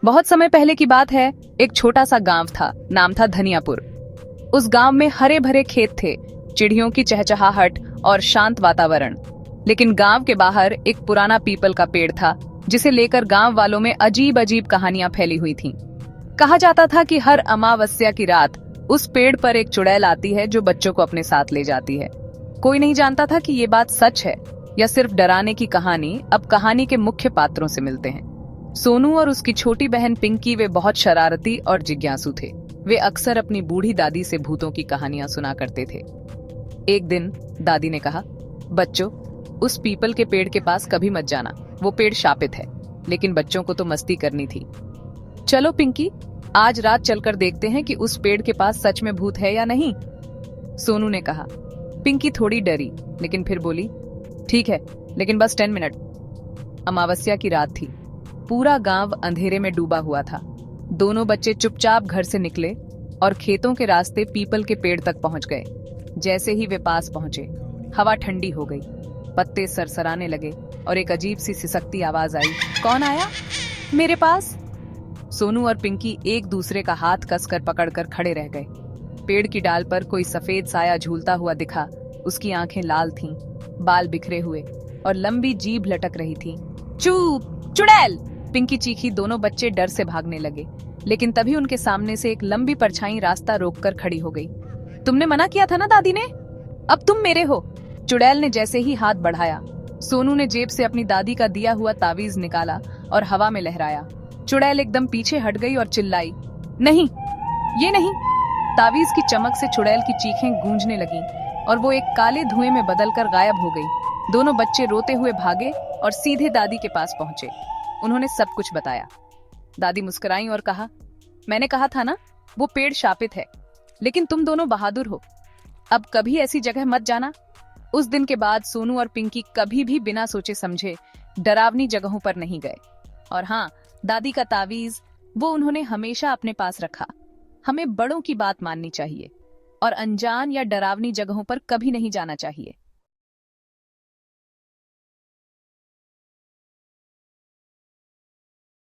बहुत समय पहले की बात है। एक छोटा सा गांव था, नाम था धनियापुर। उस गांव में हरे भरे खेत थे, चिड़ियों की चहचहाहट और शांत वातावरण। लेकिन गांव के बाहर एक पुराना पीपल का पेड़ था, जिसे लेकर गांव वालों में अजीब अजीब कहानियां फैली हुई थीं। कहा जाता था कि हर अमावस्या की रात उस पेड़ पर एक चुड़ैल आती है जो बच्चों को अपने साथ ले जाती है। कोई नहीं जानता था कि ये बात सच है या सिर्फ डराने की कहानी। अब कहानी के मुख्य पात्रों से मिलते हैं। सोनू और उसकी छोटी बहन पिंकी वे बहुत शरारती और जिज्ञासु थे। वे अक्सर अपनी बूढ़ी दादी से भूतों की कहानियां सुना करते थे। एक दिन दादी ने कहा, बच्चों, उस पीपल के पेड़ के पास कभी मत जाना, वो पेड़ शापित है। लेकिन बच्चों को तो मस्ती करनी थी। चलो पिंकी, आज रात चलकर देखते हैं कि उस पेड़ के पास सच में भूत है या नहीं, सोनू ने कहा। पिंकी थोड़ी डरी, लेकिन फिर बोली, ठीक है, लेकिन बस 10 मिनट। अमावस्या की रात थी। पूरा गांव अंधेरे में डूबा हुआ था। दोनों बच्चे चुपचाप घर से निकले और खेतों के रास्ते पीपल के पेड़ तक पहुंच गए। जैसे ही वे पास पहुंचे, हवा ठंडी हो गई, पत्ते सरसराने लगे और एक अजीब सी सिसकती आवाज आई। कौन आया मेरे पास? सोनू और पिंकी एक दूसरे का हाथ कसकर पकड़कर खड़े रह गए। पेड़ की डाल पर कोई सफेद साया झूलता हुआ दिखा। उसकी आंखें लाल थीं, बाल बिखरे हुए और लंबी जीभ लटक रही थी। चुप, चुड़ैल! पिंकी चीखी। दोनों बच्चे डर से भागने लगे, लेकिन तभी उनके सामने से एक लंबी परछाई रास्ता रोककर खड़ी हो गई। तुमने मना किया था ना दादी ने, अब तुम मेरे हो। चुड़ैल ने जैसे ही हाथ बढ़ाया, सोनू ने जेब से अपनी दादी का दिया हुआ तावीज निकाला और हवा में लहराया। चुड़ैल एकदम पीछे हट गई और चिल्लाई, नहीं, ये नहीं। तावीज की चमक से चुड़ैल की चीखें गूंजने लगीं और वो एक काले धुएं में बदलकर गायब हो गई। दोनों बच्चे रोते हुए भागे और सीधे दादी के पास पहुंचे। उन्होंने सब कुछ बताया। दादी मुस्कुराई और कहा, मैंने कहा था ना, वो पेड़ शापित है, लेकिन तुम दोनों बहादुर हो। अब कभी ऐसी जगह मत जाना। उस दिन के बाद सोनू और पिंकी कभी भी बिना सोचे समझे डरावनी जगहों पर नहीं गए। और हाँ, दादी का तावीज वो उन्होंने हमेशा अपने पास रखा। हमें बड़ों की बात माननी चाहिए और अनजान या डरावनी जगहों पर कभी नहीं जाना चाहिए।